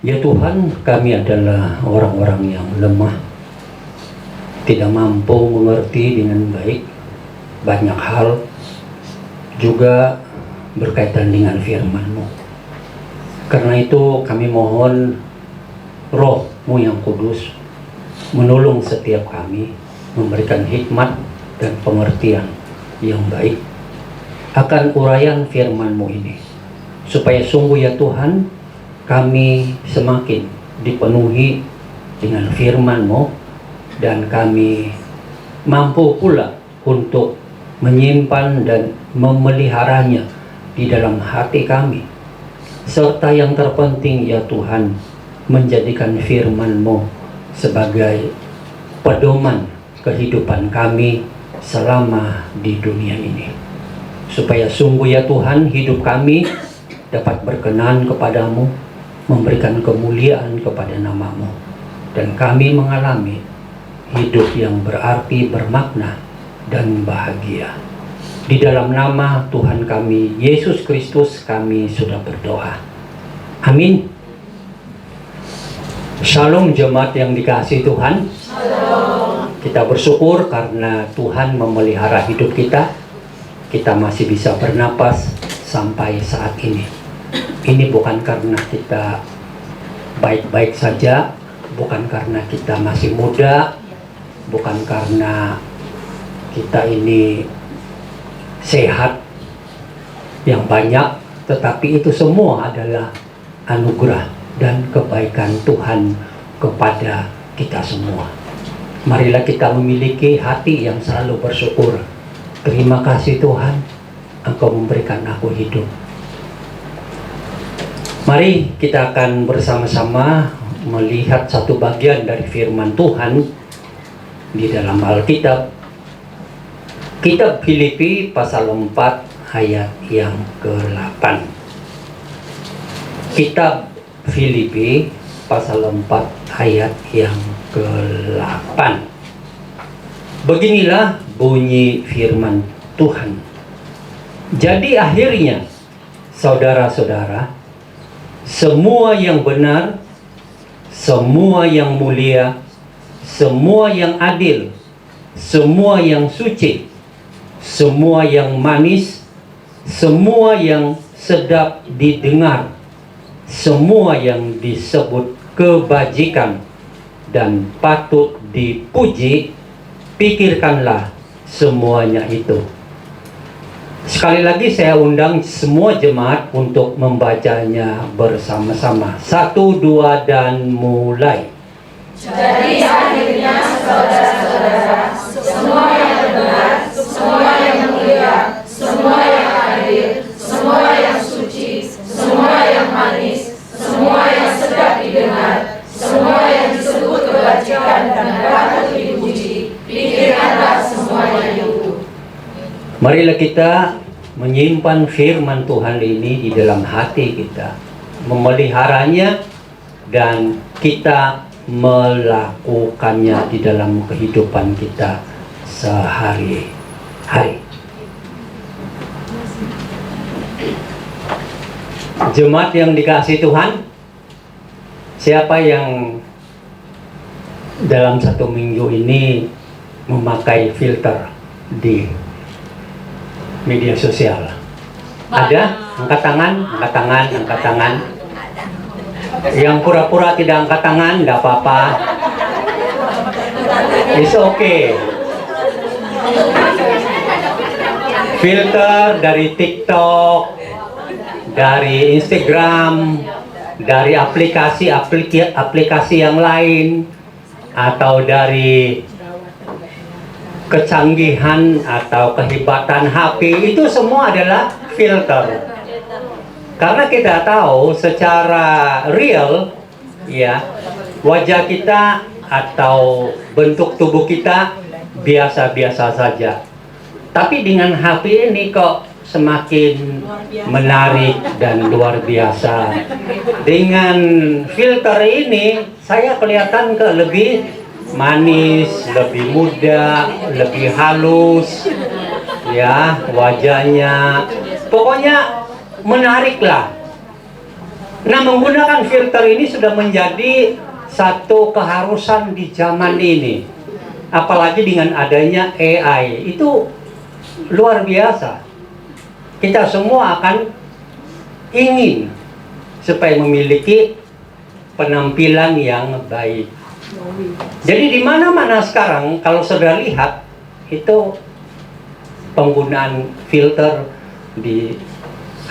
Ya Tuhan, kami adalah orang-orang yang lemah, tidak mampu mengerti dengan baik banyak hal, juga berkaitan dengan firman-Mu. Karena itu kami mohon Roh-Mu yang kudus menolong setiap kami, memberikan hikmat dan pengertian yang baik akan uraian firman-Mu ini, supaya sungguh ya Tuhan, kami semakin dipenuhi dengan firman-Mu dan kami mampu pula untuk menyimpan dan memeliharanya di dalam hati kami, serta yang terpenting ya Tuhan, menjadikan firman-Mu sebagai pedoman kehidupan kami selama di dunia ini, supaya sungguh ya Tuhan, hidup kami dapat berkenan kepadamu, memberikan kemuliaan kepada nama-Mu, dan kami mengalami hidup yang berarti, bermakna, dan bahagia. Di dalam nama Tuhan kami, Yesus Kristus, kami sudah berdoa. Amin. Shalom jemaat yang dikasihi Tuhan. Shalom. Kita bersyukur karena Tuhan memelihara hidup kita. Kita masih bisa bernapas sampai saat ini. Ini bukan karena kita baik-baik saja, bukan karena kita masih muda, bukan karena kita ini sehat yang banyak, tetapi itu semua adalah anugerah dan kebaikan Tuhan kepada kita semua. Marilah kita memiliki hati yang selalu bersyukur. Terima kasih Tuhan, Engkau memberikan aku hidup. Mari kita akan bersama-sama melihat satu bagian dari firman Tuhan di dalam Alkitab. Kitab Filipi pasal 4 ayat yang ke-8. Kitab Filipi pasal 4 ayat yang ke-8. Beginilah bunyi firman Tuhan. Jadi akhirnya, saudara-saudara, semua yang benar, semua yang mulia, semua yang adil, semua yang suci, semua yang manis, semua yang sedap didengar, semua yang disebut kebajikan dan patut dipuji, pikirkanlah semuanya itu. Sekali lagi saya undang semua jemaat untuk membacanya bersama-sama. 1, 2, dan mulai. Jadi akhirnya saudara-saudara, semua yang benar, semua yang mulia, semua yang adil, semua yang suci, semua yang manis, semua yang sedap didengar, semua yang disebut kebajikan dan patut dipuji, pikirkanlah semuanya itu. Marilah kita menyimpan firman Tuhan ini di dalam hati kita, memeliharanya, dan kita melakukannya di dalam kehidupan kita sehari-hari. Jemaat yang dikasihi Tuhan, siapa yang dalam 1 minggu ini memakai filter di media sosial? Ada? Angkat tangan, angkat tangan, angkat tangan. Yang pura-pura tidak angkat tangan, tidak apa-apa. It's okay. Filter dari TikTok, dari Instagram, dari aplikasi yang lain, atau dari kecanggihan atau kehebatan HP, itu semua adalah filter. Karena kita tahu secara real, ya, wajah kita atau bentuk tubuh kita biasa-biasa saja. Tapi dengan HP ini kok semakin menarik dan luar biasa. Dengan filter ini saya kelihatan lebih manis, lebih muda, lebih halus, ya, wajahnya. Pokoknya menarik lah. Nah, menggunakan filter ini sudah menjadi satu keharusan di zaman ini. Apalagi dengan adanya AI, itu luar biasa. Kita semua akan ingin supaya memiliki penampilan yang baik. Jadi di mana-mana sekarang kalau saudara lihat itu penggunaan filter di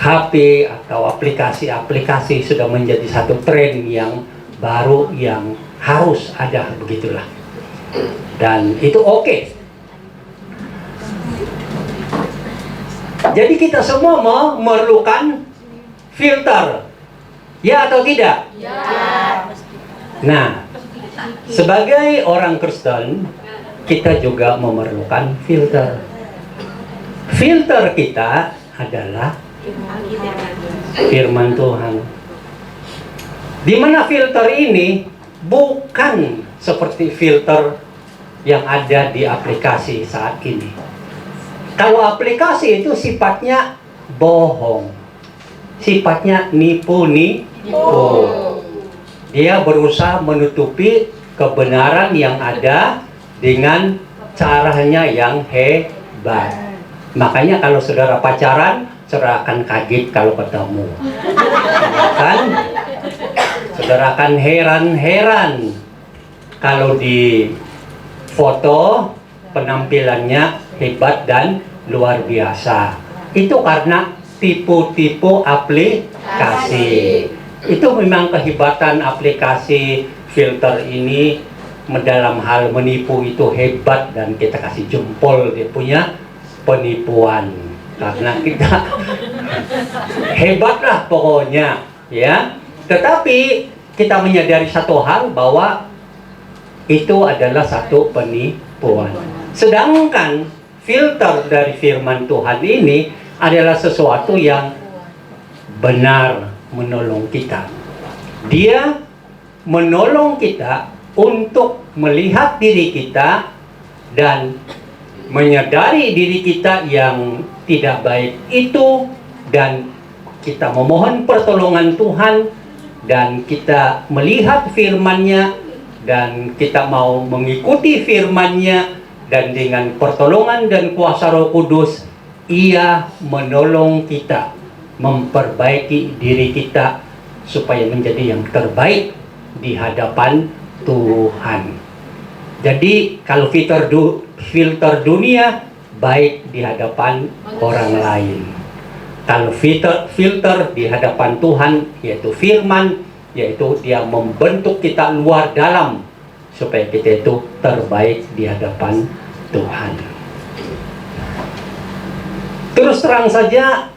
HP atau aplikasi-aplikasi sudah menjadi satu tren yang baru yang harus ada, begitulah. Dan itu oke. Jadi kita semua memerlukan filter, ya atau tidak? Ya. Nah, sebagai orang Kristen, kita juga memerlukan filter. Filter kita adalah firman Tuhan. Di mana filter ini bukan seperti filter yang ada di aplikasi saat ini. Kalau aplikasi itu sifatnya bohong, sifatnya nipu-nipu. Dia berusaha menutupi kebenaran yang ada dengan caranya yang hebat. Makanya kalau saudara pacaran, saudara akan kaget kalau ketemu. Kan? Saudara akan heran-heran kalau di foto penampilannya hebat dan luar biasa. Itu karena tipu-tipu aplikasi. Itu memang kehebatan aplikasi filter ini dalam hal menipu itu hebat, dan kita kasih jempol dia punya penipuan, karena kita hebatlah pokoknya, ya. Tetapi kita menyadari satu hal bahwa itu adalah satu penipuan. Sedangkan filter dari firman Tuhan ini adalah sesuatu yang benar menolong kita. Dia menolong kita untuk melihat diri kita dan menyadari diri kita yang tidak baik itu, dan kita memohon pertolongan Tuhan, dan kita melihat firman-Nya, dan kita mau mengikuti firman-Nya, dan dengan pertolongan dan kuasa Roh Kudus, Ia menolong kita memperbaiki diri kita supaya menjadi yang terbaik di hadapan Tuhan. Jadi kalau filter dunia baik di hadapan orang lain. Kalau filter di hadapan Tuhan, yaitu firman, yaitu dia membentuk kita luar dalam supaya kita itu terbaik di hadapan Tuhan. Terus terang saja,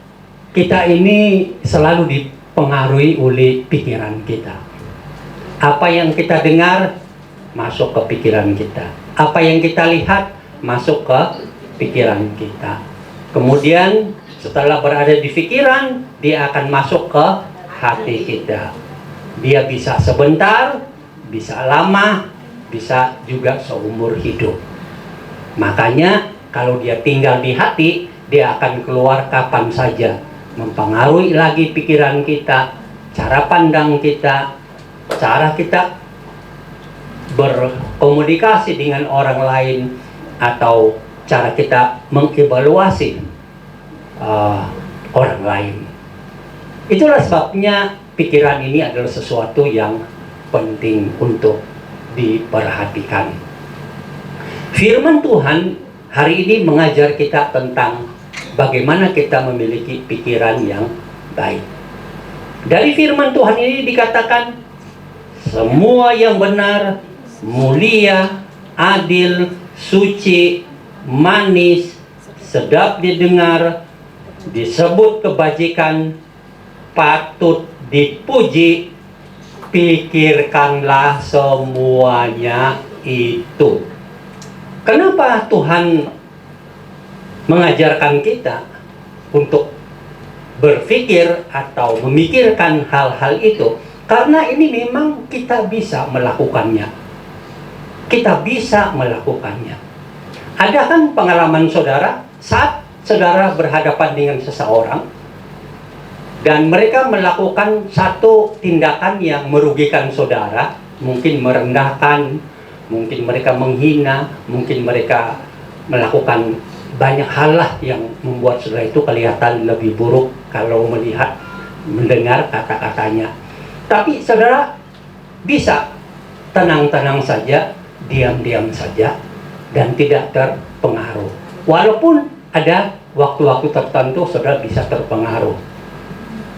kita ini selalu dipengaruhi oleh pikiran kita. Apa yang kita dengar masuk ke pikiran kita. Apa yang kita lihat masuk ke pikiran kita. Kemudian setelah berada di pikiran, dia akan masuk ke hati kita. Dia bisa sebentar, bisa lama, bisa juga seumur hidup. Makanya kalau dia tinggal di hati, dia akan keluar kapan saja, mempengaruhi lagi pikiran kita, cara pandang kita, cara kita berkomunikasi dengan orang lain, atau cara kita mengevaluasi orang lain. Itulah sebabnya pikiran ini adalah sesuatu yang penting untuk diperhatikan. Firman Tuhan hari ini mengajar kita tentang bagaimana kita memiliki pikiran yang baik. Dari firman Tuhan ini dikatakan, semua yang benar, mulia, adil, suci, manis, sedap didengar, disebut kebajikan, patut dipuji, pikirkanlah semuanya itu. Kenapa Tuhan mengajarkan kita untuk berpikir atau memikirkan hal-hal itu? Karena ini memang kita bisa melakukannya. Kita bisa melakukannya. Ada kan pengalaman saudara saat saudara berhadapan dengan seseorang, dan mereka melakukan satu tindakan yang merugikan saudara, mungkin merendahkan, mungkin mereka menghina, mungkin mereka melakukan banyak hal lah yang membuat saudara itu kelihatan lebih buruk kalau mendengar kata-katanya. Tapi saudara bisa tenang-tenang saja, diam-diam saja, dan tidak terpengaruh. Walaupun ada waktu-waktu tertentu saudara bisa terpengaruh,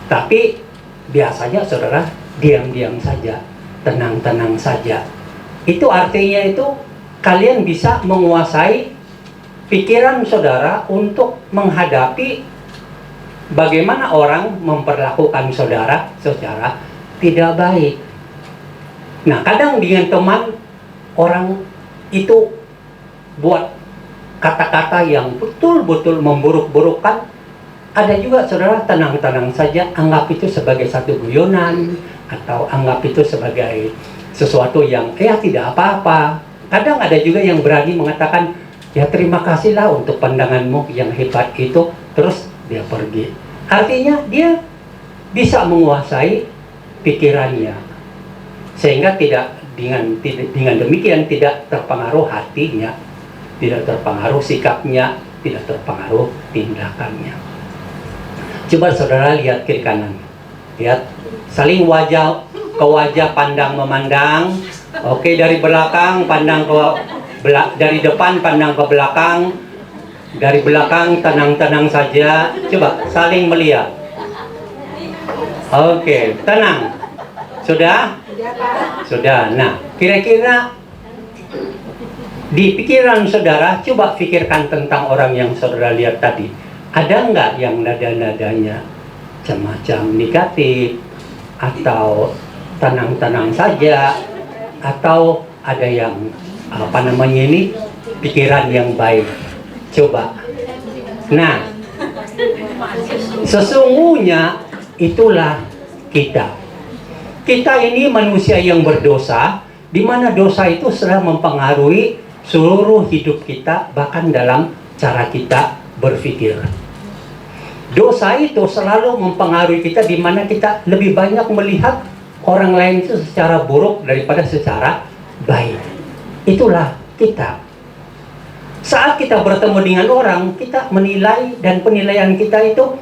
tapi biasanya saudara diam-diam saja, tenang-tenang saja. Itu artinya itu kalian bisa menguasai pikiran saudara untuk menghadapi bagaimana orang memperlakukan saudara secara tidak baik. Nah, kadang dengan teman orang itu buat kata-kata yang betul-betul memburuk-burukkan. Ada juga saudara tenang-tenang saja, anggap itu sebagai satu guyonan, atau anggap itu sebagai sesuatu yang tidak apa-apa. Kadang ada juga yang berani mengatakan, ya terima kasihlah untuk pandanganmu yang hebat itu, terus dia pergi. Artinya dia bisa menguasai pikirannya, sehingga dengan demikian tidak terpengaruh hatinya, tidak terpengaruh sikapnya, tidak terpengaruh tindakannya. Coba saudara lihat kiri kanan, lihat, saling wajah ke wajah, pandang memandang. Oke, dari belakang pandang dari depan pandang ke belakang, dari belakang tenang-tenang saja. Coba saling melihat. Oke, tenang. Sudah? Sudah. Nah, kira-kira di pikiran saudara, coba pikirkan tentang orang yang saudara lihat tadi. Ada nggak yang nada-nadanya semacam negatif, atau tenang-tenang saja, atau ada yang pikiran yang baik? Coba. Nah, sesungguhnya itulah kita. Kita ini manusia yang berdosa, di mana dosa itu sudah mempengaruhi seluruh hidup kita, bahkan dalam cara kita berpikir. Dosa itu selalu mempengaruhi kita, di mana kita lebih banyak melihat orang lain itu secara buruk daripada secara baik. Itulah kita. Saat kita bertemu dengan orang, kita menilai, dan penilaian kita itu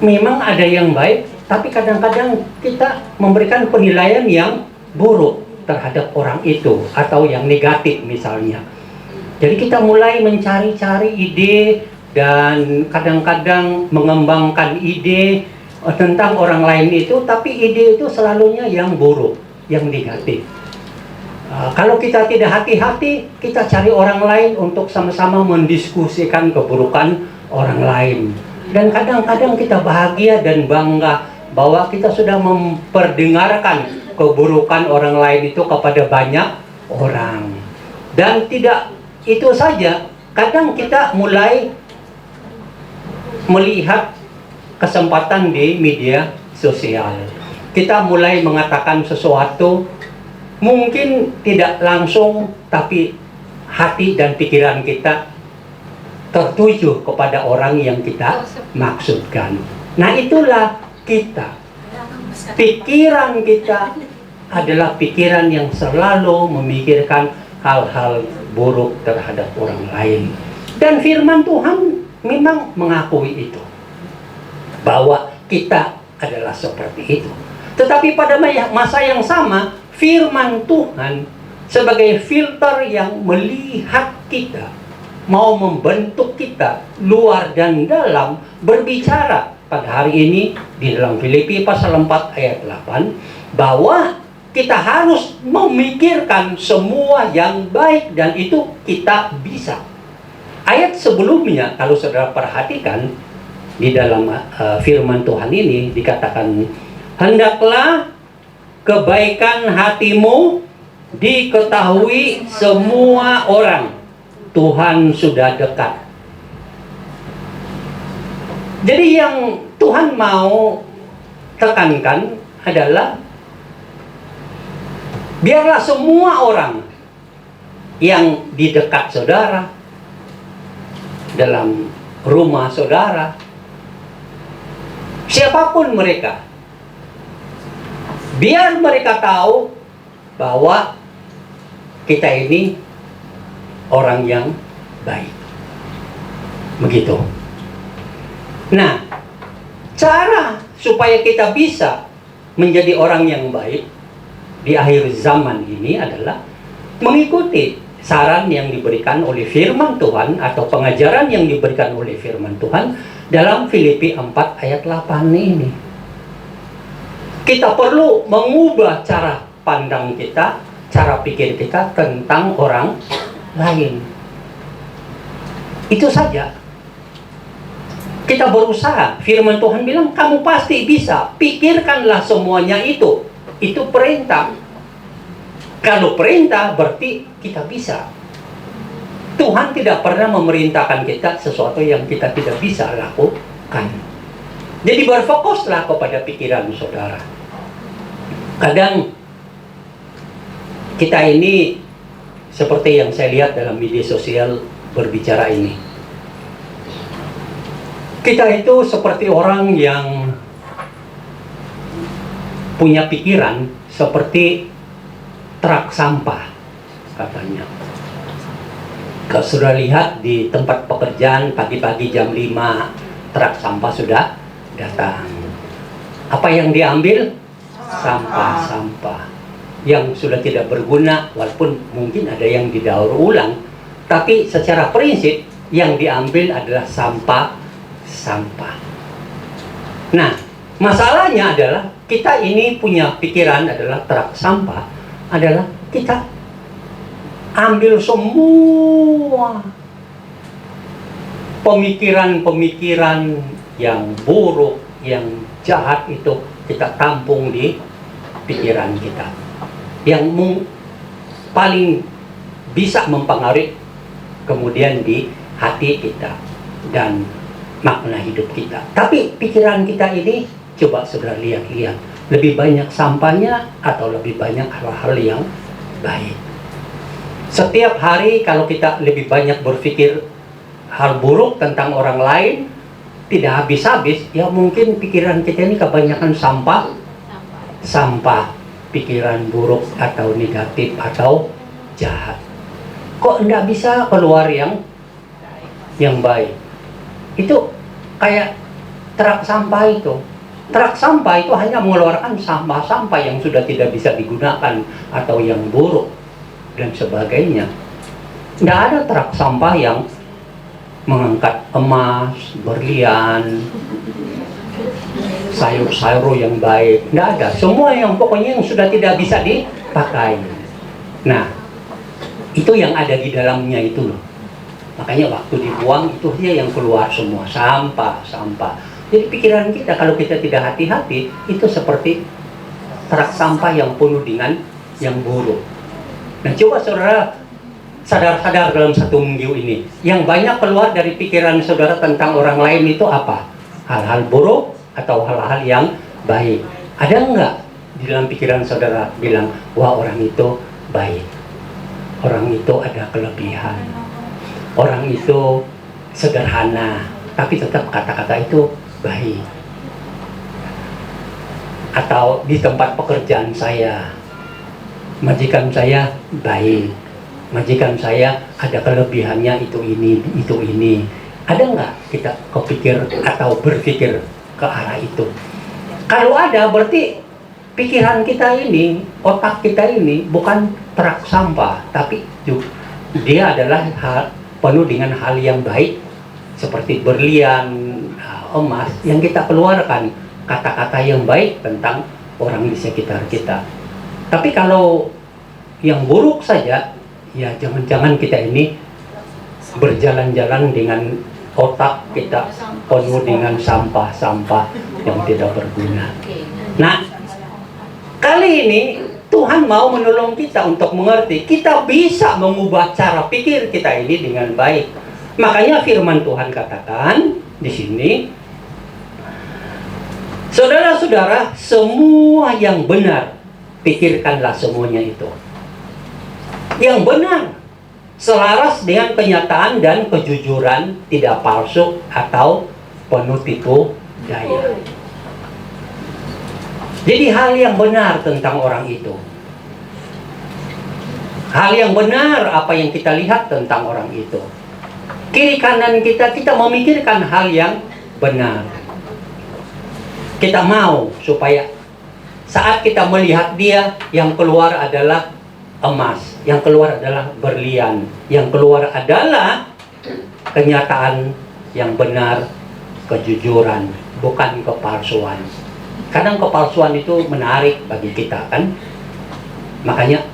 memang ada yang baik, tapi kadang-kadang kita memberikan penilaian yang buruk terhadap orang itu, atau yang negatif misalnya. Jadi kita mulai mencari-cari ide, dan kadang-kadang mengembangkan ide tentang orang lain itu, tapi ide itu selalunya yang buruk, yang negatif. Kalau kita tidak hati-hati, kita cari orang lain untuk sama-sama mendiskusikan keburukan orang lain. Dan kadang-kadang kita bahagia dan bangga bahwa kita sudah memperdengarkan keburukan orang lain itu kepada banyak orang. Dan tidak itu saja, kadang kita mulai melihat kesempatan di media sosial. Kita mulai mengatakan sesuatu, mungkin tidak langsung, tapi hati dan pikiran kita tertuju kepada orang yang kita maksudkan. Nah, itulah kita. Pikiran kita adalah pikiran yang selalu memikirkan hal-hal buruk terhadap orang lain. Dan firman Tuhan memang mengakui itu, bahwa kita adalah seperti itu. Tetapi pada masa yang sama, firman Tuhan sebagai filter yang melihat kita, mau membentuk kita luar dan dalam, berbicara pada hari ini di dalam Filipi pasal 4 ayat 8, bahwa kita harus memikirkan semua yang baik, dan itu kita bisa. Ayat sebelumnya, kalau saudara perhatikan di dalam firman Tuhan ini dikatakan, hendaklah kebaikan hatimu diketahui semua orang, Tuhan sudah dekat. Jadi yang Tuhan mau tekankan adalah, biarlah semua orang yang di dekat saudara, dalam rumah saudara, siapapun mereka, biar mereka tahu bahwa kita ini orang yang baik. Begitu. Nah, cara supaya kita bisa menjadi orang yang baik di akhir zaman ini adalah mengikuti saran yang diberikan oleh firman Tuhan atau pengajaran yang diberikan oleh firman Tuhan dalam Filipi 4 ayat 8 ini. Kita perlu mengubah cara pandang kita, cara pikir kita tentang orang lain. Itu saja. Kita berusaha. Firman Tuhan bilang, kamu pasti bisa. Pikirkanlah semuanya itu. Itu perintah. Kalau perintah berarti kita bisa. Tuhan tidak pernah memerintahkan kita sesuatu yang kita tidak bisa lakukan. Jadi berfokuslah kepada pikiran saudara. Kadang kita ini seperti yang saya lihat dalam media sosial berbicara ini. Kita itu seperti orang yang punya pikiran seperti truk sampah katanya. Kalau sudah lihat di tempat pekerjaan pagi-pagi jam 5 truk sampah sudah datang. Apa yang diambil? Sampah-sampah yang sudah tidak berguna, walaupun mungkin ada yang didaur ulang, tapi secara prinsip yang diambil adalah sampah. Nah, masalahnya adalah kita ini punya pikiran adalah truk sampah, adalah kita ambil semua pemikiran-pemikiran yang buruk, yang jahat itu kita tampung di pikiran kita, yang paling bisa mempengaruhi kemudian di hati kita dan makna hidup kita. Tapi pikiran kita ini, coba saudara lihat-lihat, lebih banyak sampahnya atau lebih banyak hal-hal yang baik. Setiap hari kalau kita lebih banyak berpikir hal buruk tentang orang lain, tidak habis-habis, ya mungkin pikiran kita ini kebanyakan sampah, pikiran buruk atau negatif atau jahat. Kok enggak bisa keluar yang baik? Itu kayak truk sampah itu. Truk sampah itu hanya mengeluarkan sampah-sampah yang sudah tidak bisa digunakan atau yang buruk dan sebagainya. Enggak ada truk sampah yang mengangkat emas, berlian, sayur-sayur yang baik. Enggak ada. Semua yang pokoknya yang sudah tidak bisa dipakai. Nah, itu yang ada di dalamnya itu loh. Makanya waktu dibuang itu dia yang keluar semua sampah. Jadi pikiran kita kalau kita tidak hati-hati itu seperti truk sampah yang penuh dengan yang buruk. Nah, coba saudara sadar-sadar dalam satu minggu ini, yang banyak keluar dari pikiran saudara tentang orang lain itu apa? Hal-hal buruk atau hal-hal yang baik? Ada enggak di dalam pikiran saudara bilang, wah orang itu baik, orang itu ada kelebihan, orang itu sederhana, tapi tetap kata-kata itu baik. Atau di tempat pekerjaan saya, majikan saya baik, majikan saya ada kelebihannya itu ini. Ada nggak kita kepikir atau berpikir ke arah itu? Kalau ada, berarti pikiran kita ini, otak kita ini bukan truk sampah, tapi dia adalah penuh dengan hal yang baik seperti berlian, emas yang kita keluarkan, kata-kata yang baik tentang orang di sekitar kita. Tapi kalau yang buruk saja, ya jangan-jangan kita ini berjalan-jalan dengan otak kita penuh dengan sampah-sampah yang tidak berguna. Nah, kali ini Tuhan mau menolong kita untuk mengerti kita bisa mengubah cara pikir kita ini dengan baik. Makanya firman Tuhan katakan di sini, saudara-saudara, semua yang benar pikirkanlah semuanya itu. Yang benar, selaras dengan kenyataan dan kejujuran, tidak palsu atau penuh tipu daya. Jadi hal yang benar tentang orang itu. Hal yang benar apa yang kita lihat tentang orang itu. Kiri kanan kita memikirkan hal yang benar. Kita mau supaya saat kita melihat dia, yang keluar adalah emas, yang keluar adalah berlian, yang keluar adalah kenyataan yang benar, kejujuran, bukan kepalsuan. Kadang kepalsuan itu menarik bagi kita kan. Makanya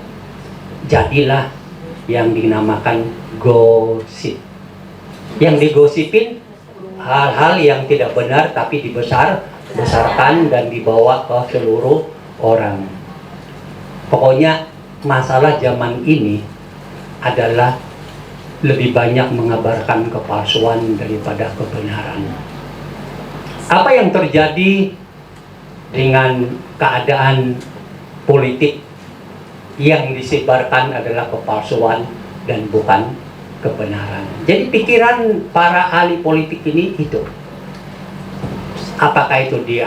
jadilah yang dinamakan gosip. Yang digosipin hal-hal yang tidak benar tapi dibesarkan dan dibawa ke seluruh orang. Pokoknya masalah zaman ini adalah lebih banyak mengabarkan kepalsuan daripada kebenaran. Apa yang terjadi dengan keadaan politik yang disebarkan adalah kepalsuan dan bukan kebenaran. Jadi pikiran para ahli politik ini itu. Apakah itu di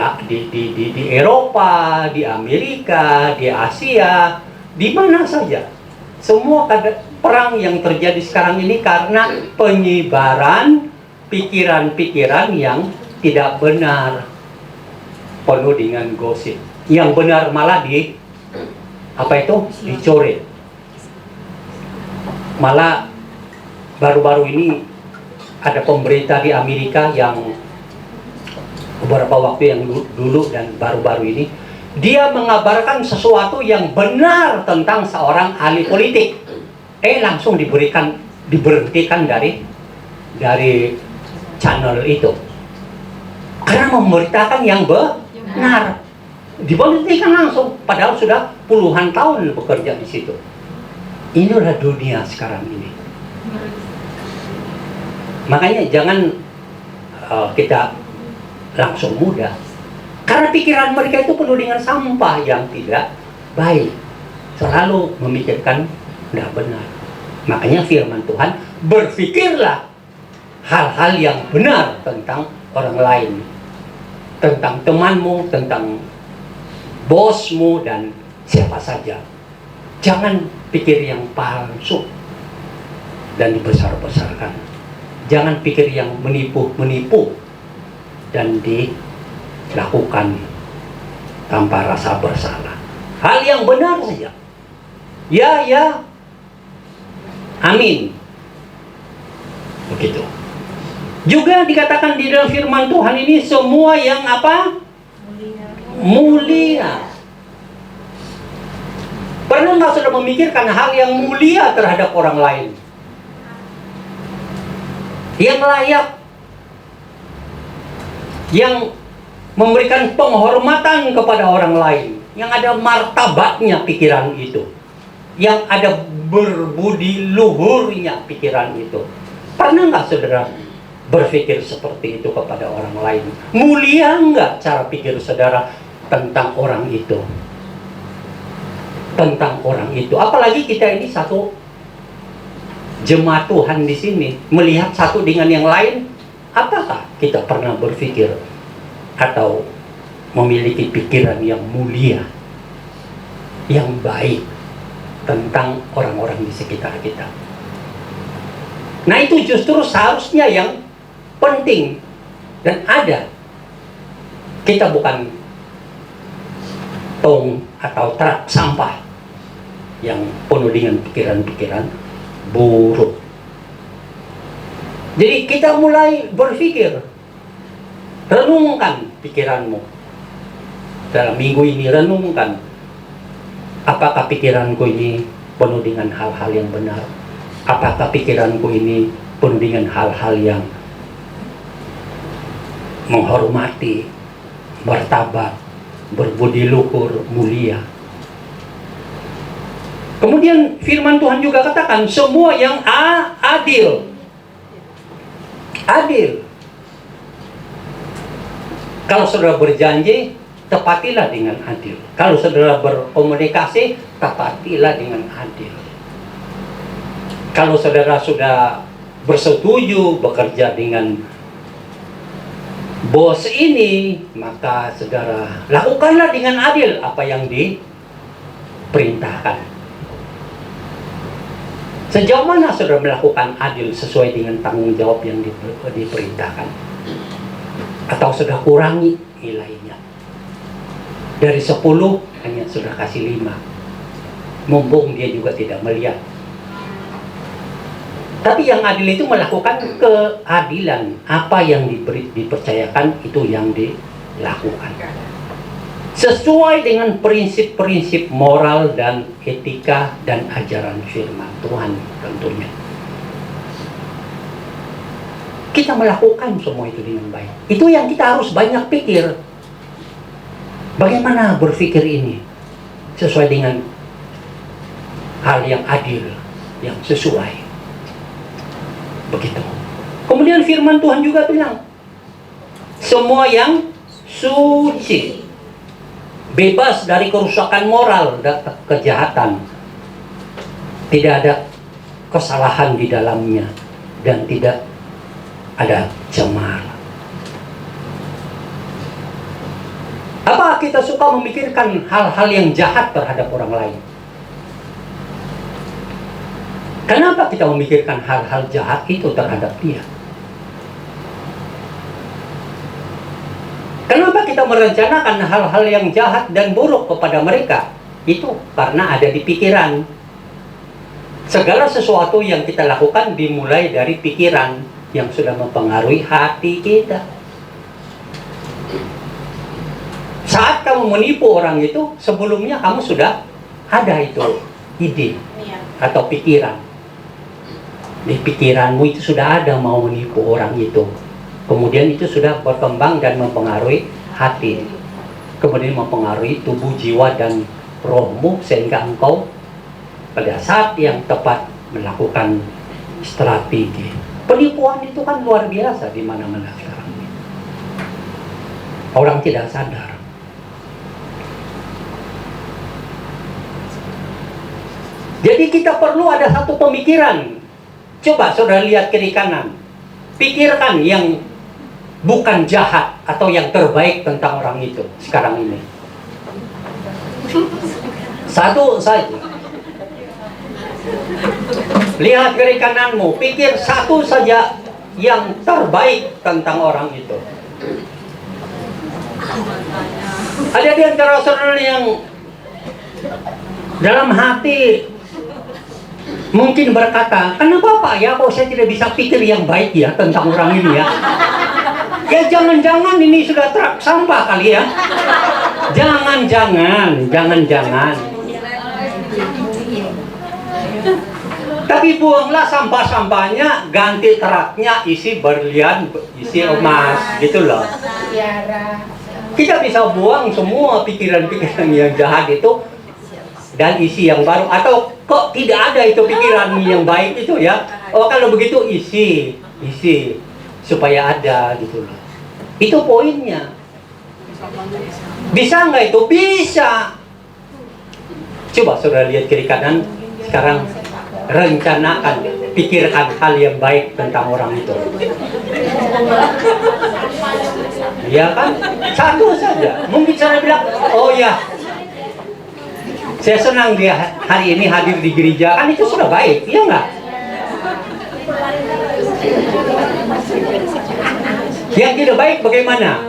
Eropa, di Amerika, di Asia, di mana saja. Semua perang yang terjadi sekarang ini karena penyebaran pikiran-pikiran yang tidak benar, penuh dengan gosip. Yang benar malah dicoret. Malah baru-baru ini ada pemberita di Amerika yang beberapa waktu yang dulu dan baru-baru ini, dia mengabarkan sesuatu yang benar tentang seorang ahli politik. Langsung diberhentikan dari channel itu. Karena memberitakan yang benar. Diberhentikan langsung, padahal sudah puluhan tahun bekerja di situ. Inilah dunia sekarang ini. Makanya jangan kita langsung mudah. Karena pikiran mereka itu penuh dengan sampah yang tidak baik. Selalu memikirkan tidak benar. Makanya firman Tuhan, berpikirlah hal-hal yang benar tentang orang lain. Tentang temanmu, tentang bosmu, dan siapa saja. Jangan pikir yang palsu dan dibesar-besarkan. Jangan pikir yang menipu dan dilakukan tanpa rasa bersalah. Hal yang benar saja. Ya, amin. Begitu. Juga dikatakan di dalam firman Tuhan ini, semua yang apa? Mulia. Pernah nggak sudah memikirkan hal yang mulia terhadap orang lain? Yang layak, yang memberikan penghormatan kepada orang lain, yang ada martabatnya pikiran itu, yang ada berbudi luhurnya pikiran itu. Pernah nggak saudara berpikir seperti itu kepada orang lain? Mulia nggak cara pikir saudara tentang orang itu? Tentang orang itu. Apalagi kita ini satu jemaat Tuhan di sini, melihat satu dengan yang lain. Apakah kita pernah berpikir atau memiliki pikiran yang mulia, yang baik tentang orang-orang di sekitar kita? Nah, itu justru seharusnya yang penting dan ada. Kita bukan tong atau truk sampah yang penuh dengan pikiran-pikiran buruk. Jadi kita mulai berpikir, renungkan pikiranmu. Dalam minggu ini renungkan, apakah pikiranku ini penuh dengan hal-hal yang benar? Apakah pikiranku ini penuh dengan hal-hal yang menghormati, martabat, berbudi luhur, mulia? Kemudian firman Tuhan juga katakan, semua yang adil. Adil. Kalau saudara berjanji, tepatilah dengan adil. Kalau saudara berkomunikasi, tepatilah dengan adil. Kalau saudara sudah bersetuju bekerja dengan bos ini, maka saudara lakukanlah dengan adil apa yang diperintahkan. Sejauh mana saudara melakukan adil sesuai dengan tanggung jawab yang diperintahkan? Atau sudah kurangi nilainya? Dari 10 hanya sudah kasih 5. Mumpung dia juga tidak melihat. Tapi yang adil itu melakukan keadilan. Apa yang dipercayakan itu yang dilakukan. Sesuai dengan prinsip-prinsip moral dan etika dan ajaran firman Tuhan tentunya. Kita melakukan semua itu dengan baik. Itu yang kita harus banyak pikir. Bagaimana berpikir ini sesuai dengan hal yang adil, yang sesuai. Begitu. Kemudian firman Tuhan juga bilang, semua yang suci, bebas dari kerusakan moral dan kejahatan, tidak ada kesalahan di dalamnya, dan tidak ada cemar. Apa kita suka memikirkan hal-hal yang jahat terhadap orang lain? Kenapa kita memikirkan hal-hal jahat itu terhadap dia? Kenapa kita merencanakan hal-hal yang jahat dan buruk kepada mereka? Itu karena ada di pikiran. Segala sesuatu yang kita lakukan dimulai dari pikiran yang sudah mempengaruhi hati kita. Saat kamu menipu orang itu, sebelumnya kamu sudah ada itu ide atau pikiran. Di pikiranmu itu sudah ada mau menipu orang itu. Kemudian itu sudah berkembang dan mempengaruhi hati. Kemudian mempengaruhi tubuh, jiwa, dan rohmu sehingga engkau pada saat yang tepat melakukan strategi. Penipuan itu kan luar biasa di mana-mana sekarang. Orang tidak sadar. Jadi kita perlu ada satu pemikiran. Coba saudara lihat kiri kanan. Pikirkan yang bukan jahat atau yang terbaik tentang orang itu sekarang ini. Satu saja. Lihat kiri kananmu, pikir satu saja yang terbaik tentang orang itu. Ada di antara saudara yang dalam hati mungkin berkata, kenapa Pak ya kok saya tidak bisa pikir yang baik ya tentang orang ini ya? Ya jangan-jangan ini sudah truk sampah kali ya. Jangan-jangan. Tapi buanglah sampah-sampahnya, ganti truknya isi berlian, isi emas, gitu loh. Kita bisa buang semua pikiran-pikiran yang jahat itu dan isi yang baru. Atau kok tidak ada itu pikiran yang baik itu ya? Oh kalau begitu isi supaya ada gitu loh. Itu poinnya. Bisa nggak itu? Bisa. Coba saudara lihat kiri kanan sekarang. Rencanakan, pikirkan hal yang baik tentang orang itu. Ya kan? Satu saja. Mungkin saya bilang, oh ya, saya senang dia hari ini hadir di gereja. Kan itu sudah baik, iya nggak? Yang tidak baik bagaimana?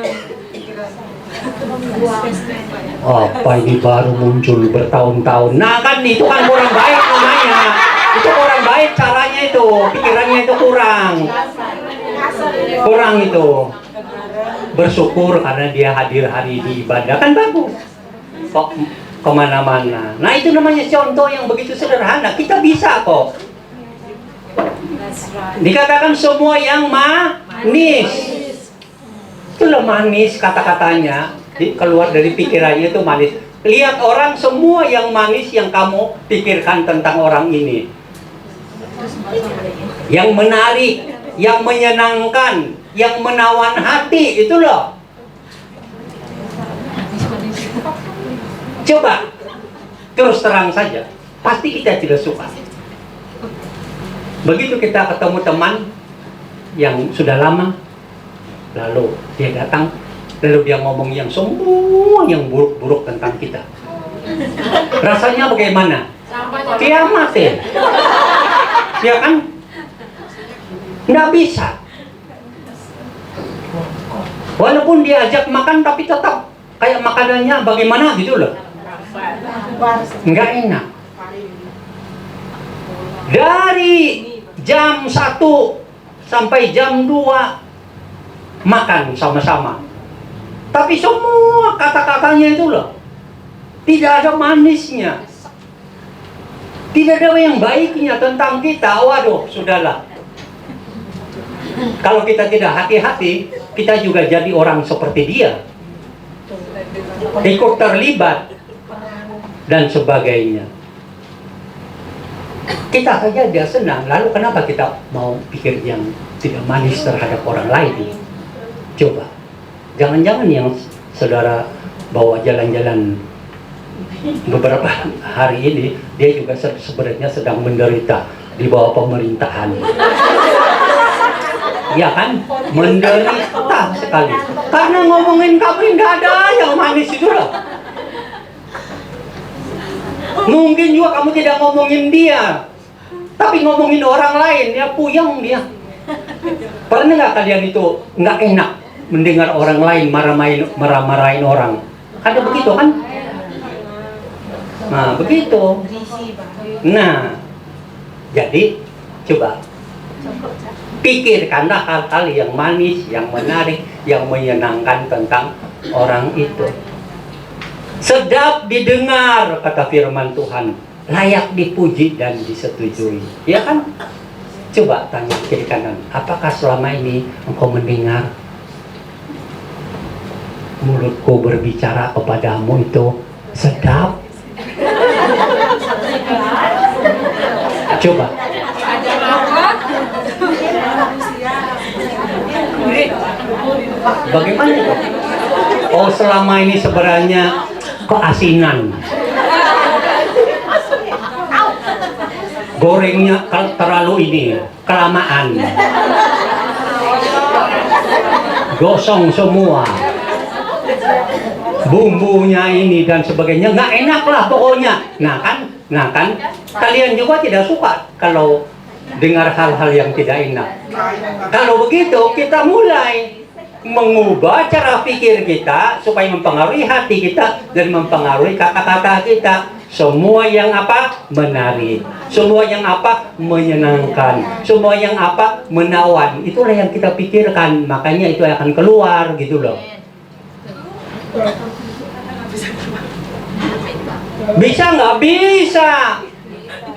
Apa ini baru muncul bertahun-tahun? Nah kan itu kan orang baik namanya. Itu orang baik caranya itu, pikirannya itu kurang itu. Bersyukur karena dia hadir hari di ibadah, kan bagus. Kok kemana-mana. Nah itu namanya contoh yang begitu sederhana. Kita bisa kok. Dikatakan semua yang manis. Itulah manis kata-katanya. Keluar dari pikirannya itu manis. Lihat orang semua yang manis yang kamu pikirkan tentang orang ini. Yang menarik, yang menyenangkan, yang menawan hati, itu loh. Coba, terus terang saja, pasti kita tidak suka. Begitu kita ketemu teman yang sudah lama, Lalu dia datang, lalu dia ngomong yang semua yang buruk-buruk tentang kita. Rasanya bagaimana? Kiamat ya. Ya kan? Nggak bisa. Walaupun diajak makan tapi tetap kayak makanannya bagaimana gitu loh. Nggak enak. Dari jam 1 sampai jam 2 makan sama-sama. Tapi semua kata-katanya itu loh, tidak ada manisnya. Tidak ada yang baiknya tentang kita. Waduh, sudahlah. Kalau kita tidak hati-hati, kita juga jadi orang seperti dia. Ikut terlibat dan sebagainya. Kita saja dia senang, lalu kenapa kita mau pikir yang tidak manis terhadap orang lain? Coba, jangan-jangan yang saudara bawa jalan-jalan beberapa hari ini, dia juga sebenarnya sedang menderita di bawah pemerintahan. Ya kan? Menderita sekali. Karena ngomongin kamu nggak ada yang manis itu loh. Mungkin juga kamu tidak ngomongin dia, tapi ngomongin orang lain, ya puyeng dia. Pernah nggak kalian itu nggak enak mendengar orang lain marah-marahin orang? Ada begitu kan? Nah, begitu. Nah, jadi coba pikirkanlah hal-hal yang manis, yang menarik, yang menyenangkan tentang orang itu. Sedap didengar, kata firman Tuhan, layak dipuji dan disetujui. Ya kan? Coba tanya kiri kanan, apakah selama ini engkau mendengar mulutku berbicara kepadamu itu sedap? Coba. Bagaimana itu? Oh, selama ini sebenarnya keasinan. Gorengnya terlalu ini, kelamaan. Gosong semua. Bumbunya ini dan sebagainya, nggak enak lah pokoknya. Nah kan, kalian juga tidak suka kalau dengar hal-hal yang tidak enak. Kalau begitu, kita mulai mengubah cara pikir kita supaya mempengaruhi hati kita dan mempengaruhi kata-kata kita. Semua yang apa? Menarik. Semua yang apa? Menyenangkan. Semua yang apa? Menawan. Itulah yang kita pikirkan. Makanya itu akan keluar gitu loh. Bisa nggak? Bisa.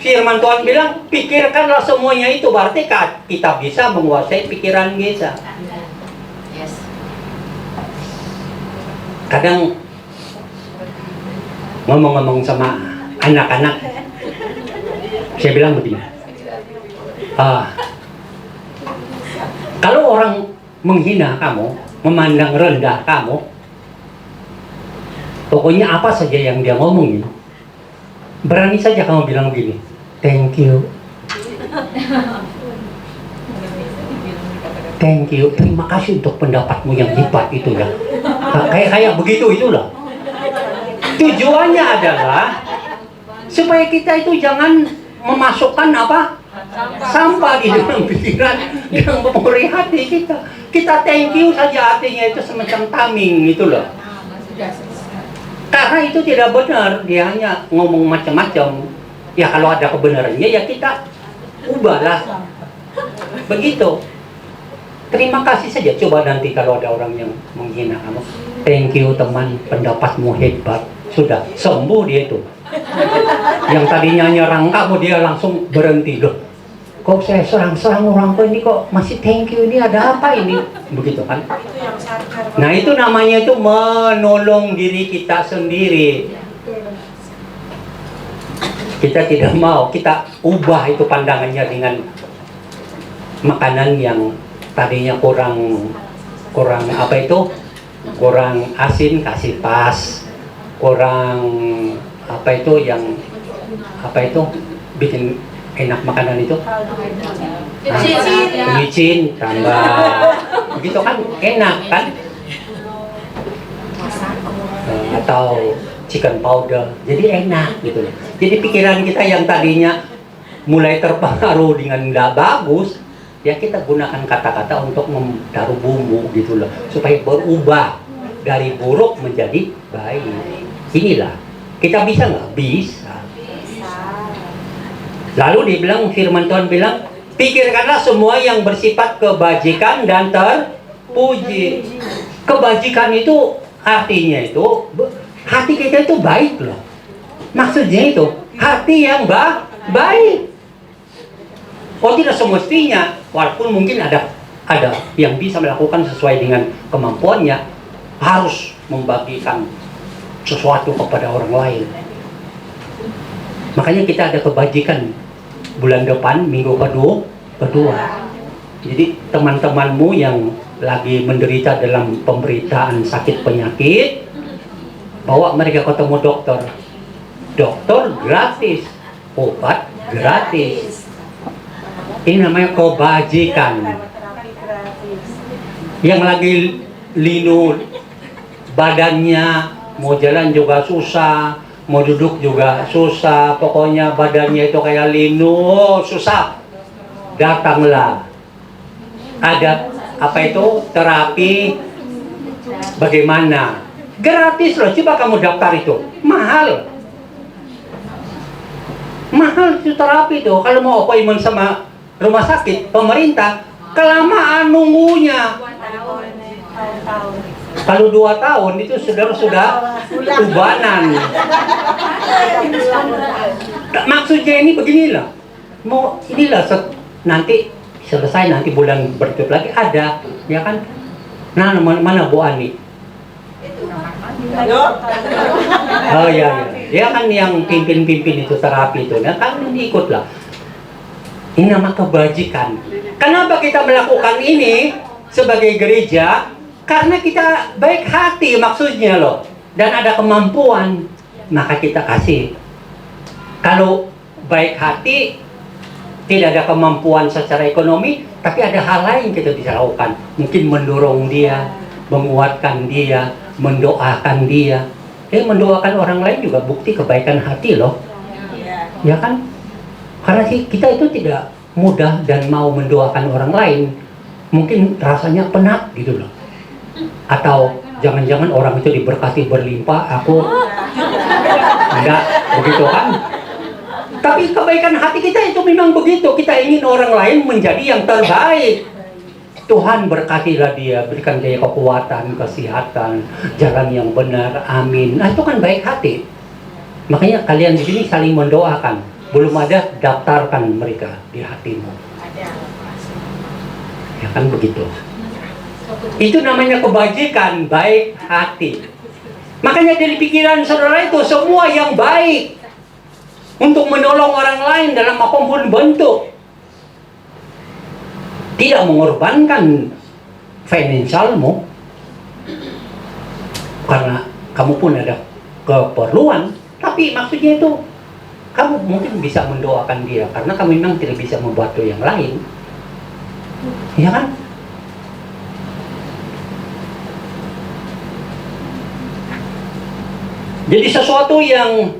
Firman Tuhan bilang, pikirkanlah semuanya itu. Berarti kita bisa menguasai pikiran kita. Kadang ngomong-ngomong sama anak-anak, saya bilang begini, kalau orang menghina kamu, memandang rendah kamu, pokoknya apa saja yang dia ngomongin, berani saja kamu bilang begini, thank you. Thank you, terima kasih untuk pendapatmu yang hebat itu ya. Kayak begitu itulah. Tujuannya adalah supaya kita itu jangan memasukkan apa? Sampah di dalam pikiran, dalam memori hati kita. Kita thank you saja, artinya itu semacam taming gitu loh. Karena itu tidak benar, dia hanya ngomong macam-macam. Ya kalau ada kebenarannya ya kita ubahlah. Begitu. Terima kasih saja. Coba nanti kalau ada orang yang menghina kamu, thank you teman, pendapatmu hebat. Sudah, sembuh dia itu. Yang tadinya nyerang kamu, dia langsung berhenti. Loh, kok saya serang-serang orang kok ini kok masih thank you, ini ada apa ini? Begitu kan? Nah itu namanya itu menolong diri kita sendiri. Kita tidak mau, kita ubah itu pandangannya dengan makanan yang tadinya kurang apa itu, kurang asin kasih pas, kurang apa itu yang apa itu bikin enak makanan itu, micin tambah begitu kan, enak kan. Atau chicken powder, jadi enak gitu loh. Jadi pikiran kita yang tadinya mulai terpengaruh dengan nggak bagus, ya kita gunakan kata-kata untuk menaruh bumbu gitu loh, supaya berubah dari buruk menjadi baik. Inilah, kita bisa nggak? Bisa. Lalu dibilang, firman Tuhan bilang, pikirkanlah semua yang bersifat kebajikan dan terpuji. Kebajikan itu artinya itu hati kita itu baik loh. Maksudnya itu hati yang baik. Oh, tidak semestinya, walaupun mungkin ada yang bisa melakukan sesuai dengan kemampuannya, harus membagikan sesuatu kepada orang lain. Makanya kita ada kebajikan bulan depan, minggu kedua. Jadi teman-temanmu yang lagi menderita dalam pemberitaan sakit penyakit, bawa mereka ketemu dokter. Dokter gratis, obat gratis. Ini namanya kebajikan. Yang lagi linu badannya, mau jalan juga susah, mau duduk juga susah, pokoknya badannya itu kayak linu, susah. Datanglah. Ada apa itu? Terapi bagaimana? Gratis loh, coba kamu daftar itu. Mahal. Mahal itu terapi itu. Kalau mau appointment sama rumah sakit, pemerintah, kelamaan nunggunya. Kalau 2 tahun itu saudara sudah ubanan. Maksudnya ini beginilah. Mau inilah nanti selesai, nanti bulan berikut lagi ada, ya kan? Nah, mana Bu Ani? Oh iya. Dia kan yang pimpin itu terapi itu. Nah, kan ikutlah. Ini nama kebajikan. Kenapa kita melakukan ini sebagai gereja? Karena kita baik hati maksudnya loh. Dan ada kemampuan, maka kita kasih. Kalau baik hati, tidak ada kemampuan secara ekonomi, tapi ada hal lain kita bisa lakukan. Mungkin mendorong dia, menguatkan dia, mendoakan dia. Mendoakan orang lain juga bukti kebaikan hati loh. Ya kan? Karena kita itu tidak mudah dan mau mendoakan orang lain. Mungkin rasanya penat gitu loh. Atau jangan-jangan orang itu diberkati berlimpah, aku enggak begitu kan? Tapi kebaikan hati kita itu memang begitu. Kita ingin orang lain menjadi yang terbaik. Tuhan berkatilah dia, berikan dia kekuatan, kesehatan, jalan yang benar, amin. Nah itu kan baik hati. Makanya kalian di sini saling mendoakan. Belum ada, daftarkan mereka di hatimu. Ya kan begitu. Itu namanya kebajikan, baik hati. Makanya dari pikiran saudara itu semua yang baik. Untuk menolong orang lain dalam apapun bentuk. Tidak mengorbankan finansialmu. Karena kamu pun ada keperluan. Tapi maksudnya itu, kamu mungkin bisa mendoakan dia. Karena kamu memang tidak bisa membantu yang lain. Ya kan? Jadi sesuatu yang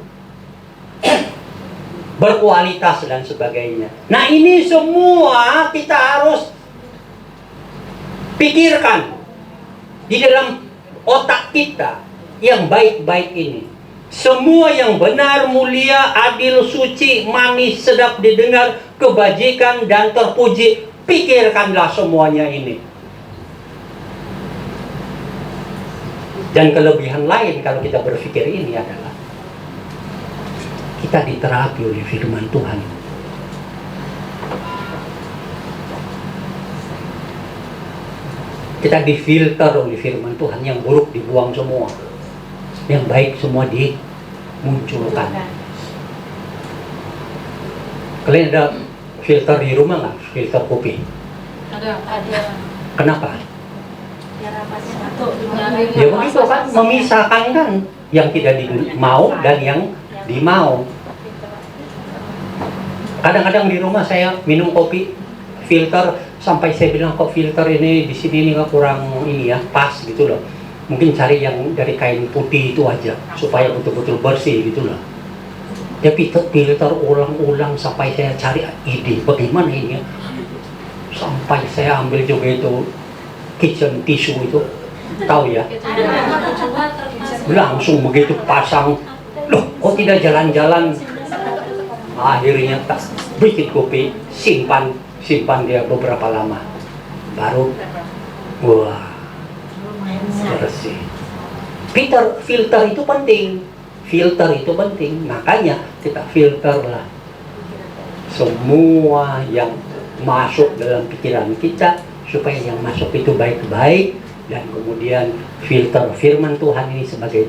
berkualitas dan sebagainya. Nah ini semua kita harus pikirkan di dalam otak kita yang baik-baik ini. Semua yang benar, mulia, adil, suci, manis, sedap didengar, kebajikan dan terpuji. Pikirkanlah semuanya ini. Dan kelebihan lain kalau kita berpikir ini adalah kita diterapi oleh firman Tuhan. Kita difilter oleh firman Tuhan. Yang buruk dibuang semua, yang baik semua dimunculkan. Kalian ada filter di rumah nggak? Filter kopi? Ada. Kenapa? Ya begitu kan, memisahkan kan yang tidak mau dan yang dimau. Kadang-kadang di rumah saya minum kopi filter Sampai saya bilang kok filter ini di sini ini nggak kurang ini ya, pas gitu loh. Mungkin cari yang dari kain putih itu aja supaya betul-betul bersih gitu loh. Ya filter ulang-ulang sampai saya cari ide bagaimana ini ya. Sampai saya ambil juga itu kitchen tissue itu, tahu ya, langsung begitu pasang, loh kok tidak jalan-jalan. Akhirnya tak bikin kopi, simpan dia beberapa lama, baru wah bersih. Filter itu penting, makanya kita filter lah semua yang masuk dalam pikiran kita, supaya yang masuk itu baik-baik, dan kemudian filter firman Tuhan ini sebagai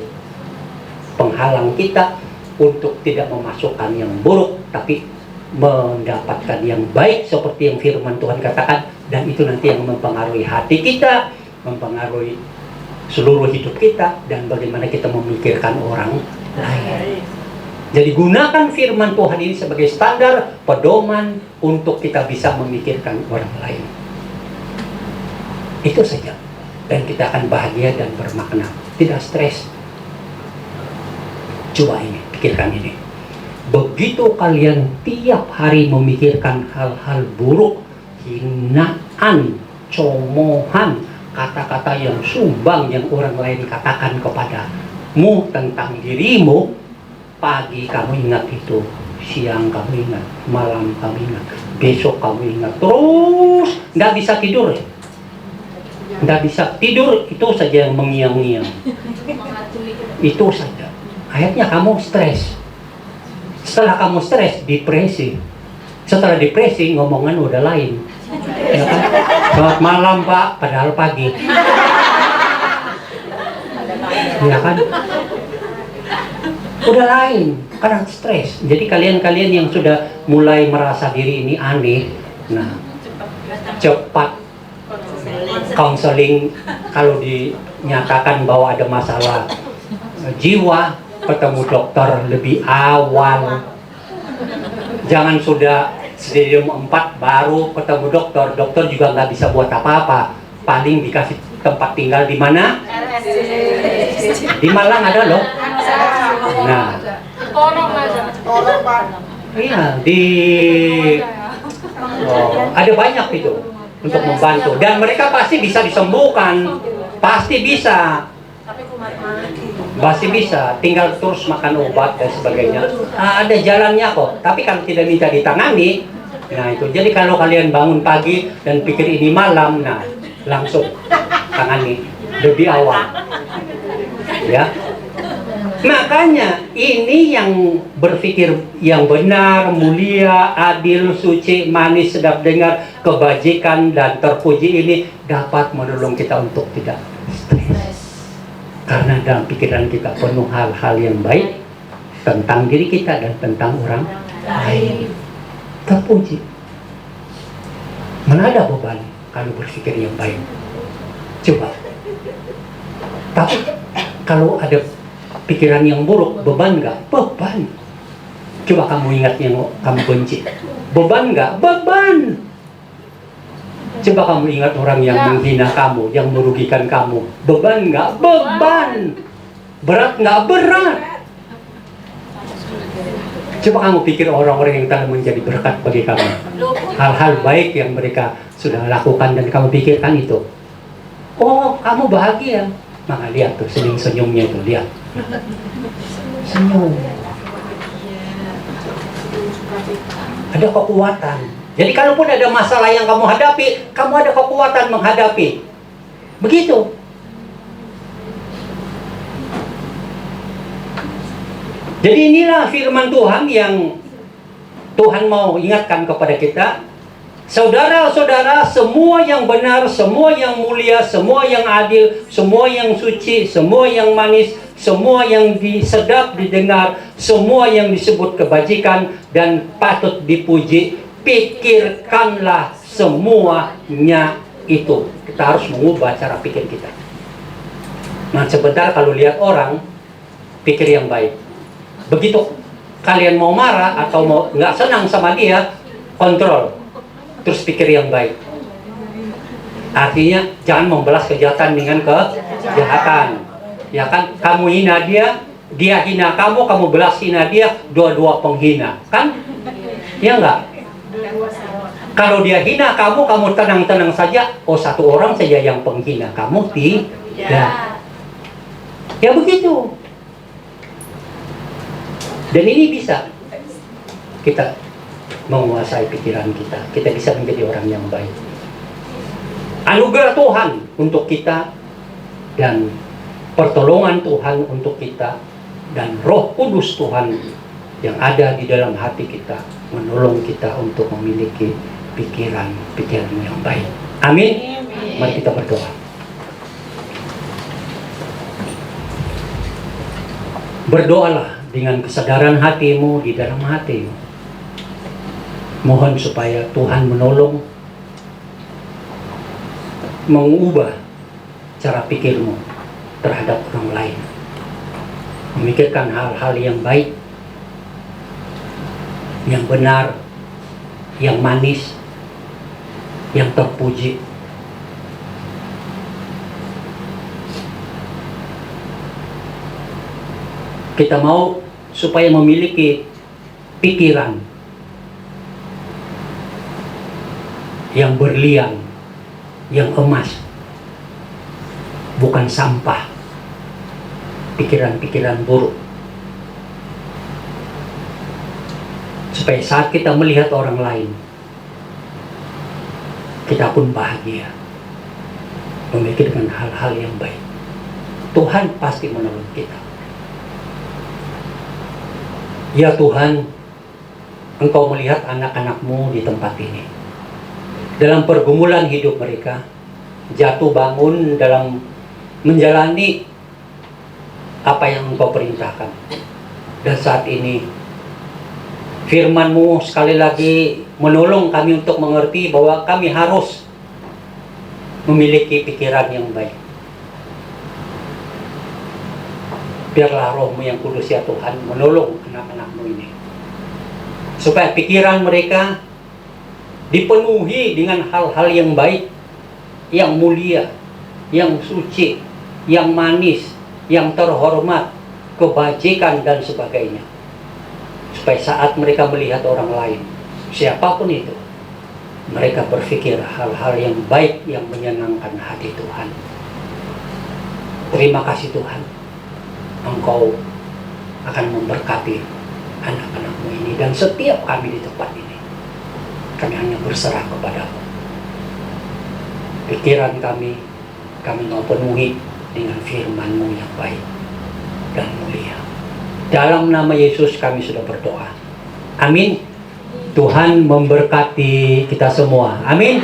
penghalang kita untuk tidak memasukkan yang buruk, tapi mendapatkan yang baik seperti yang firman Tuhan katakan, dan itu nanti yang mempengaruhi hati kita, mempengaruhi seluruh hidup kita, dan bagaimana kita memikirkan orang lain. Jadi gunakan firman Tuhan ini sebagai standar pedoman untuk kita bisa memikirkan orang lain. Itu saja, dan kita akan bahagia dan bermakna, tidak stres. Coba ini, pikirkan ini. Begitu kalian tiap hari memikirkan hal-hal buruk, hinaan, comohan, kata-kata yang sumbang yang orang lain katakan kepadamu tentang dirimu, pagi kamu ingat itu, siang kamu ingat, malam kamu ingat, besok kamu ingat, terus nggak bisa tidur ya? Nggak bisa tidur, itu saja yang mengiang-ngiang, itu saja. Akhirnya kamu stres. Setelah kamu stres, depresi. Setelah depresi, ngomongan udah lain. Ya kan? Selamat malam Pak, padahal pagi. Ya kan? Udah lain, karena stres. Jadi kalian-kalian yang sudah mulai merasa diri ini aneh, nah cepat counseling. Kalau dinyatakan bahwa ada masalah jiwa, ketemu dokter lebih awal. Jangan sudah stadium 4 baru ketemu dokter. Dokter juga nggak bisa buat apa-apa. Paling dikasih tempat tinggal di mana? Di Malang ada loh. Nah, iya ada banyak itu untuk membantu, dan mereka pasti bisa disembuhkan, pasti bisa. Masih bisa, tinggal terus makan obat dan sebagainya. Ada jalannya kok, tapi kalau tidak minta ditangani, nah itu. Jadi kalau kalian bangun pagi dan pikir ini malam, nah langsung tangani lebih awal. Ya, makanya ini yang berpikir yang benar, mulia, adil, suci, manis, sedap dengar, kebajikan dan terpuji ini dapat menolong kita untuk tidak stres. Karena dalam pikiran kita penuh hal-hal yang baik tentang diri kita dan tentang orang lain. Terpuji. Mana ada beban kalau berpikir yang baik? Coba. Tapi kalau ada pikiran yang buruk, beban nggak? Beban. Coba kamu ingat yang kamu benci. Beban nggak? Beban. Coba kamu ingat orang yang menghina kamu, yang merugikan kamu. Beban nggak? Beban. Berat nggak? Berat. Coba kamu pikir orang-orang yang telah menjadi berkat bagi kamu. Hal-hal baik yang mereka sudah lakukan dan kamu pikirkan itu. Oh, kamu bahagia. Maka lihat tuh senyum-senyumnya itu, lihat. Senyum. Ada kekuatan. Jadi kalaupun ada masalah yang kamu hadapi, kamu ada kekuatan menghadapi. Begitu. Jadi inilah firman Tuhan yang Tuhan mau ingatkan kepada kita. Saudara-saudara, semua yang benar, semua yang mulia, semua yang adil, semua yang suci, semua yang manis, semua yang sedap didengar, semua yang disebut kebajikan dan patut dipuji, pikirkanlah semuanya itu. Kita harus mengubah cara pikir kita. Nah, sebentar kalau lihat orang, pikir yang baik. Begitu kalian mau marah atau mau nggak senang sama dia, kontrol. Terus pikir yang baik. Artinya jangan membalas kejahatan dengan kejahatan. Ya kan, kamu hina dia, dia hina kamu, kamu balas hina dia, dua-dua penghina. Kan? Ya enggak? Kalau dia hina kamu, kamu tenang-tenang saja. Oh, satu orang saja yang penghina kamu, tidak. Ya begitu. Dan ini bisa kita menguasai pikiran kita. Kita bisa menjadi orang yang baik. Anugerah Tuhan untuk kita dan pertolongan Tuhan untuk kita dan Roh Kudus Tuhan yang ada di dalam hati kita menolong kita untuk memiliki pikiran-pikiran yang baik. Amin. Mari kita berdoa. Berdoalah dengan kesadaran hatimu di dalam hatimu. Mohon supaya Tuhan menolong mengubah cara pikirmu terhadap orang lain. Memikirkan hal-hal yang baik, yang benar, yang manis, yang terpuji. Kita mau supaya memiliki pikiran yang berlian, yang emas, bukan sampah, pikiran-pikiran buruk. Supaya saat kita melihat orang lain, kita pun bahagia, memikirkan hal-hal yang baik. Tuhan pasti menolong kita. Ya Tuhan, Engkau melihat anak-anak-Mu di tempat ini. Dalam pergumulan hidup mereka, jatuh bangun dalam menjalani apa yang Engkau perintahkan. Dan saat ini, firman-Mu sekali lagi menolong kami untuk mengerti bahwa kami harus memiliki pikiran yang baik. Biarlah Roh-Mu yang kudus ya Tuhan menolong anak-anak-Mu ini. Supaya pikiran mereka dipenuhi dengan hal-hal yang baik, yang mulia, yang suci, yang manis, yang terhormat, kebajikan dan sebagainya. Supaya saat mereka melihat orang lain, siapapun itu, mereka berpikir hal-hal yang baik yang menyenangkan hati Tuhan. Terima kasih Tuhan. Engkau akan memberkati anak-anak-Mu ini dan setiap kami di tempat ini. Kami hanya berserah kepada-Mu. Pikiran kami mau penuhi dengan firman-Mu yang baik dan mulia. Dalam nama Yesus kami sudah berdoa. Amin. Tuhan memberkati kita semua. Amin.